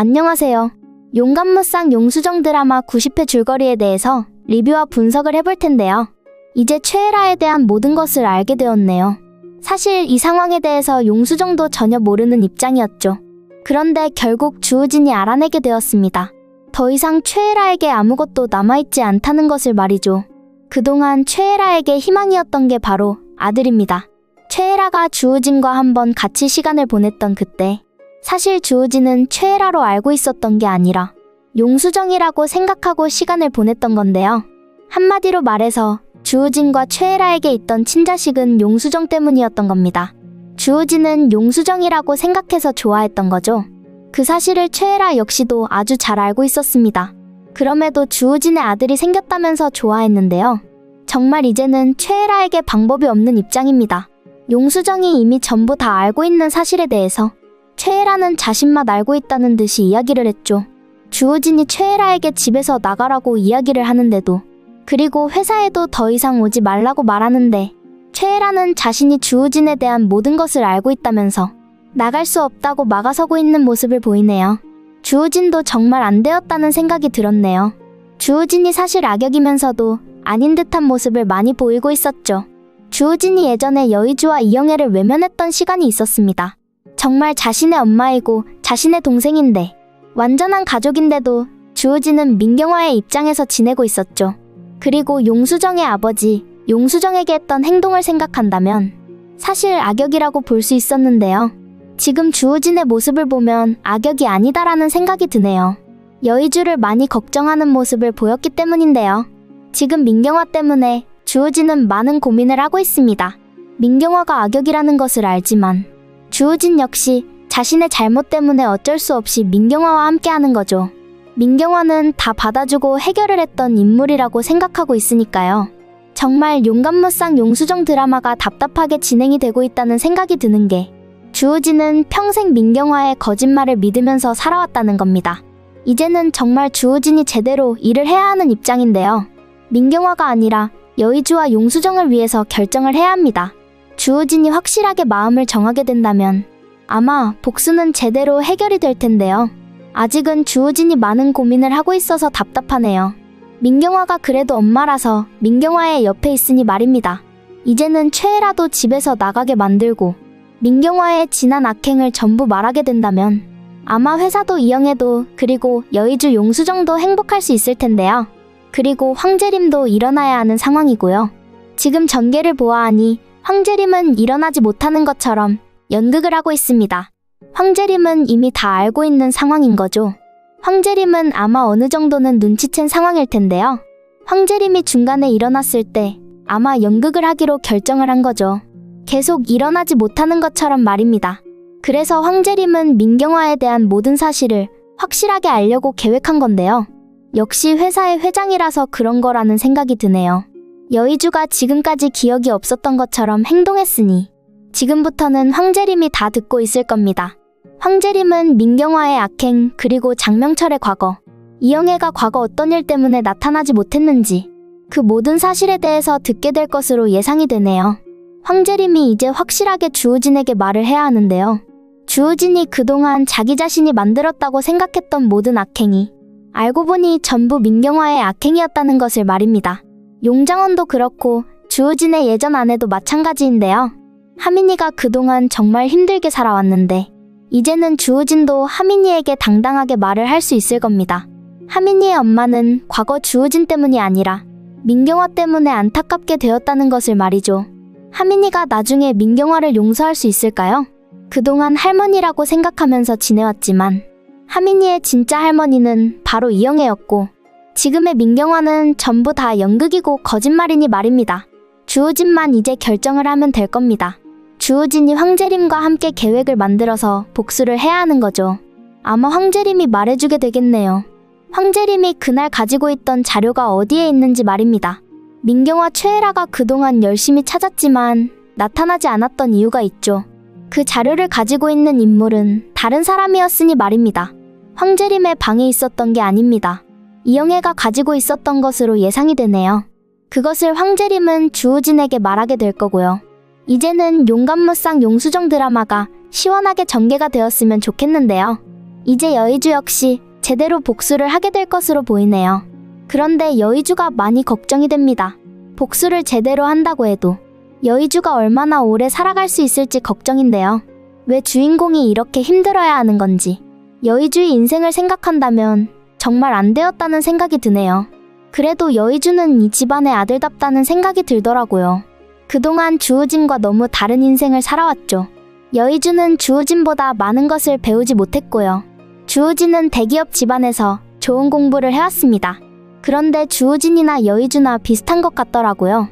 안녕하세요. 용감무쌍 용수정 드라마 90회 줄거리에 대해서 리뷰와 분석을 해볼 텐데요. 이제 최애라에 대한 모든 것을 알게 되었네요. 사실 이 상황에 대해서 용수정도 전혀 모르는 입장이었죠. 그런데 결국 주우진이 알아내게 되었습니다. 더 이상 최애라에게 아무것도 남아있지 않다는 것을 말이죠. 그동안 최애라에게 희망이었던 게 바로 아들입니다. 최애라가 주우진과 한번 같이 시간을 보냈던 그때, 사실 주우진은 최애라로 알고 있었던 게 아니라 용수정이라고 생각하고 시간을 보냈던 건데요. 한마디로 말해서 주우진과 최애라에게 있던 친자식은 용수정 때문이었던 겁니다. 주우진은 용수정이라고 생각해서 좋아했던 거죠. 그 사실을 최애라 역시도 아주 잘 알고 있었습니다. 그럼에도 주우진의 아들이 생겼다면서 좋아했는데요. 정말 이제는 최애라에게 방법이 없는 입장입니다. 용수정이 이미 전부 다 알고 있는 사실에 대해서 최애라는 자신만 알고 있다는 듯이 이야기를 했죠. 주우진이 최애라에게 집에서 나가라고 이야기를 하는데도, 그리고 회사에도 더 이상 오지 말라고 말하는데, 최애라는 자신이 주우진에 대한 모든 것을 알고 있다면서 나갈 수 없다고 막아서고 있는 모습을 보이네요. 주우진도 정말 안 되었다는 생각이 들었네요. 주우진이 사실 악역이면서도 아닌 듯한 모습을 많이 보이고 있었죠. 주우진이 예전에 여의주와 이영애를 외면했던 시간이 있었습니다. 정말 자신의 엄마이고 자신의 동생인데, 완전한 가족인데도 주우진은 민경화의 입장에서 지내고 있었죠. 그리고 용수정의 아버지, 용수정에게 했던 행동을 생각한다면 사실 악역이라고 볼 수 있었는데요. 지금 주우진의 모습을 보면 악역이 아니다라는 생각이 드네요. 여의주를 많이 걱정하는 모습을 보였기 때문인데요. 지금 민경화 때문에 주우진은 많은 고민을 하고 있습니다. 민경화가 악역이라는 것을 알지만 주우진 역시 자신의 잘못 때문에 어쩔 수 없이 민경화와 함께하는 거죠. 민경화는 다 받아주고 해결을 했던 인물이라고 생각하고 있으니까요. 정말 용감무쌍 용수정 드라마가 답답하게 진행이 되고 있다는 생각이 드는 게, 주우진은 평생 민경화의 거짓말을 믿으면서 살아왔다는 겁니다. 이제는 정말 주우진이 제대로 일을 해야 하는 입장인데요. 민경화가 아니라 여의주와 용수정을 위해서 결정을 해야 합니다. 주우진이 확실하게 마음을 정하게 된다면 아마 복수는 제대로 해결이 될 텐데요. 아직은 주우진이 많은 고민을 하고 있어서 답답하네요. 민경화가 그래도 엄마라서 민경화의 옆에 있으니 말입니다. 이제는 최애라도 집에서 나가게 만들고 민경화의 지난 악행을 전부 말하게 된다면 아마 회사도 이영애도 그리고 여의주 용수정도 행복할 수 있을 텐데요. 그리고 황재림도 일어나야 하는 상황이고요. 지금 전개를 보아하니 황재림은 일어나지 못하는 것처럼 연극을 하고 있습니다. 황재림은 이미 다 알고 있는 상황인 거죠. 황재림은 아마 어느 정도는 눈치챈 상황일 텐데요. 황재림이 중간에 일어났을 때 아마 연극을 하기로 결정을 한 거죠. 계속 일어나지 못하는 것처럼 말입니다. 그래서 황재림은 민경화에 대한 모든 사실을 확실하게 알려고 계획한 건데요. 역시 회사의 회장이라서 그런 거라는 생각이 드네요. 여의주가 지금까지 기억이 없었던 것처럼 행동했으니 지금부터는 황재림이 다 듣고 있을 겁니다. 황재림은 민경화의 악행 그리고 장명철의 과거, 이영애가 과거 어떤 일 때문에 나타나지 못했는지 그 모든 사실에 대해서 듣게 될 것으로 예상이 되네요. 황재림이 이제 확실하게 주우진에게 말을 해야 하는데요. 주우진이 그동안 자기 자신이 만들었다고 생각했던 모든 악행이 알고 보니 전부 민경화의 악행이었다는 것을 말입니다. 용장원도 그렇고 주우진의 예전 아내도 마찬가지인데요. 하민이가 그동안 정말 힘들게 살아왔는데 이제는 주우진도 하민이에게 당당하게 말을 할 수 있을 겁니다. 하민이의 엄마는 과거 주우진 때문이 아니라 민경화 때문에 안타깝게 되었다는 것을 말이죠. 하민이가 나중에 민경화를 용서할 수 있을까요? 그동안 할머니라고 생각하면서 지내왔지만 하민이의 진짜 할머니는 바로 이영애였고 지금의 민경화는 전부 다 연극이고 거짓말이니 말입니다. 주우진만 이제 결정을 하면 될 겁니다. 주우진이 황재림과 함께 계획을 만들어서 복수를 해야 하는 거죠. 아마 황재림이 말해주게 되겠네요. 황재림이 그날 가지고 있던 자료가 어디에 있는지 말입니다. 민경화 최애라가 그동안 열심히 찾았지만 나타나지 않았던 이유가 있죠. 그 자료를 가지고 있는 인물은 다른 사람이었으니 말입니다. 황재림의 방에 있었던 게 아닙니다. 이영애가 가지고 있었던 것으로 예상이 되네요. 그것을 황재림은 주우진에게 말하게 될 거고요. 이제는 용감무쌍 용수정 드라마가 시원하게 전개가 되었으면 좋겠는데요. 이제 여의주 역시 제대로 복수를 하게 될 것으로 보이네요. 그런데 여의주가 많이 걱정이 됩니다. 복수를 제대로 한다고 해도 여의주가 얼마나 오래 살아갈 수 있을지 걱정인데요. 왜 주인공이 이렇게 힘들어야 하는 건지. 여의주의 인생을 생각한다면 정말 안 되었다는 생각이 드네요. 그래도 여의주는 이 집안의 아들답다는 생각이 들더라고요. 그동안 주우진과 너무 다른 인생을 살아왔죠. 여의주는 주우진보다 많은 것을 배우지 못했고요. 주우진은 대기업 집안에서 좋은 공부를 해왔습니다. 그런데 주우진이나 여의주나 비슷한 것 같더라고요.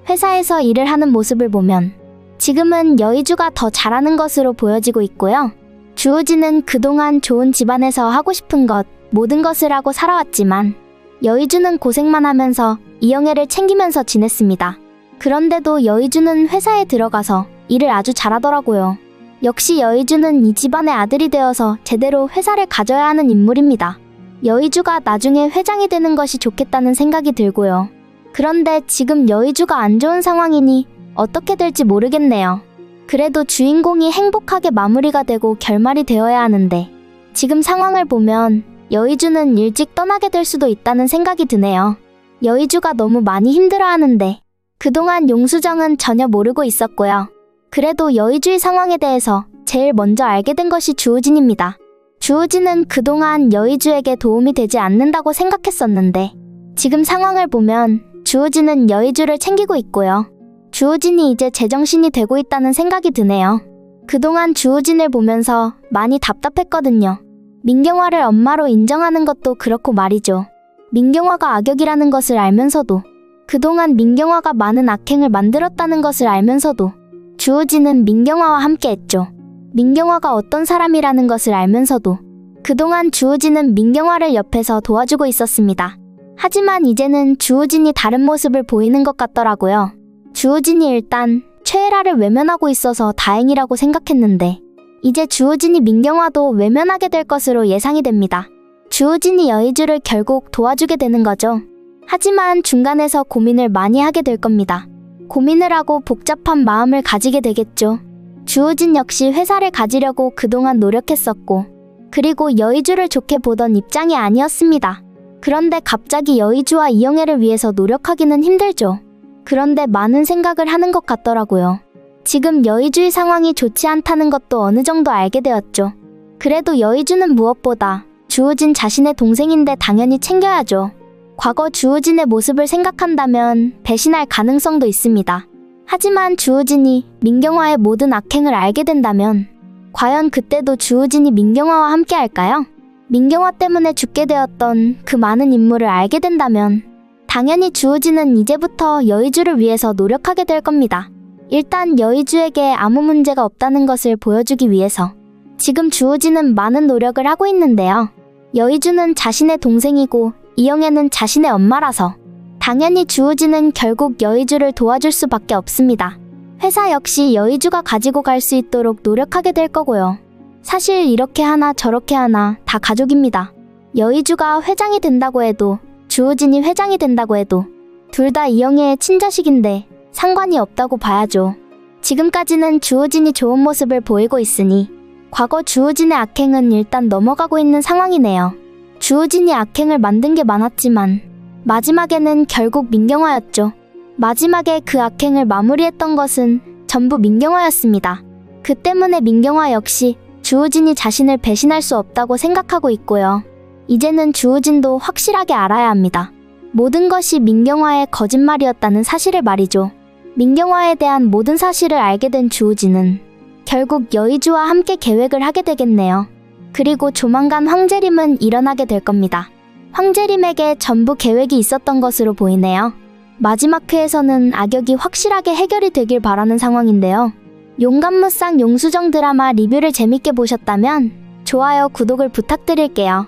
회사에서 일을 하는 모습을 보면 지금은 여의주가 더 잘하는 것으로 보여지고 있고요. 주우진은 그동안 좋은 집안에서 하고 싶은 것, 모든 것을 하고 살아왔지만 여의주는 고생만 하면서 이영애를 챙기면서 지냈습니다. 그런데도 여의주는 회사에 들어가서 일을 아주 잘하더라고요. 역시 여의주는 이 집안의 아들이 되어서 제대로 회사를 가져야 하는 인물입니다. 여의주가 나중에 회장이 되는 것이 좋겠다는 생각이 들고요. 그런데 지금 여의주가 안 좋은 상황이니 어떻게 될지 모르겠네요. 그래도 주인공이 행복하게 마무리가 되고 결말이 되어야 하는데 지금 상황을 보면 여의주는 일찍 떠나게 될 수도 있다는 생각이 드네요. 여의주가 너무 많이 힘들어하는데 그동안 용수정은 전혀 모르고 있었고요. 그래도 여의주의 상황에 대해서 제일 먼저 알게 된 것이 주우진입니다. 주우진은 그동안 여의주에게 도움이 되지 않는다고 생각했었는데 지금 상황을 보면 주우진은 여의주를 챙기고 있고요. 주우진이 이제 제정신이 되고 있다는 생각이 드네요. 그동안 주우진을 보면서 많이 답답했거든요. 민경화를 엄마로 인정하는 것도 그렇고 말이죠. 민경화가 악역이라는 것을 알면서도 그동안 민경화가 많은 악행을 만들었다는 것을 알면서도 주우진은 민경화와 함께 했죠. 민경화가 어떤 사람이라는 것을 알면서도 그동안 주우진은 민경화를 옆에서 도와주고 있었습니다. 하지만 이제는 주우진이 다른 모습을 보이는 것 같더라고요. 주우진이 일단 최애라를 외면하고 있어서 다행이라고 생각했는데 이제 주우진이 민경화도 외면하게 될 것으로 예상이 됩니다. 주우진이 여의주를 결국 도와주게 되는 거죠. 하지만 중간에서 고민을 많이 하게 될 겁니다. 고민을 하고 복잡한 마음을 가지게 되겠죠. 주우진 역시 회사를 가지려고 그동안 노력했었고 그리고 여의주를 좋게 보던 입장이 아니었습니다. 그런데 갑자기 여의주와 이영애를 위해서 노력하기는 힘들죠. 그런데 많은 생각을 하는 것 같더라고요. 지금 여의주의 상황이 좋지 않다는 것도 어느 정도 알게 되었죠. 그래도 여의주는 무엇보다 주우진 자신의 동생인데 당연히 챙겨야죠. 과거 주우진의 모습을 생각한다면 배신할 가능성도 있습니다. 하지만 주우진이 민경화의 모든 악행을 알게 된다면 과연 그때도 주우진이 민경화와 함께 할까요? 민경화 때문에 죽게 되었던 그 많은 인물을 알게 된다면 당연히 주우진은 이제부터 여의주를 위해서 노력하게 될 겁니다. 일단 여의주에게 아무 문제가 없다는 것을 보여주기 위해서 지금 주우진은 많은 노력을 하고 있는데요. 여의주는 자신의 동생이고 이영애는 자신의 엄마라서 당연히 주우진은 결국 여의주를 도와줄 수밖에 없습니다. 회사 역시 여의주가 가지고 갈 수 있도록 노력하게 될 거고요. 사실 이렇게 하나 저렇게 하나 다 가족입니다. 여의주가 회장이 된다고 해도 주우진이 회장이 된다고 해도 둘 다 이영애의 친자식인데 상관이 없다고 봐야죠. 지금까지는 주우진이 좋은 모습을 보이고 있으니 과거 주우진의 악행은 일단 넘어가고 있는 상황이네요. 주우진이 악행을 만든 게 많았지만 마지막에는 결국 민경화였죠. 마지막에 그 악행을 마무리했던 것은 전부 민경화였습니다. 그 때문에 민경화 역시 주우진이 자신을 배신할 수 없다고 생각하고 있고요. 이제는 주우진도 확실하게 알아야 합니다. 모든 것이 민경화의 거짓말이었다는 사실을 말이죠. 민경화에 대한 모든 사실을 알게 된 주우진은 결국 여의주와 함께 계획을 하게 되겠네요. 그리고 조만간 황재림은 일어나게 될 겁니다. 황재림에게 전부 계획이 있었던 것으로 보이네요. 마지막 회에서는 악역이 확실하게 해결이 되길 바라는 상황인데요. 용감무쌍 용수정 드라마 리뷰를 재밌게 보셨다면 좋아요, 구독을 부탁드릴게요.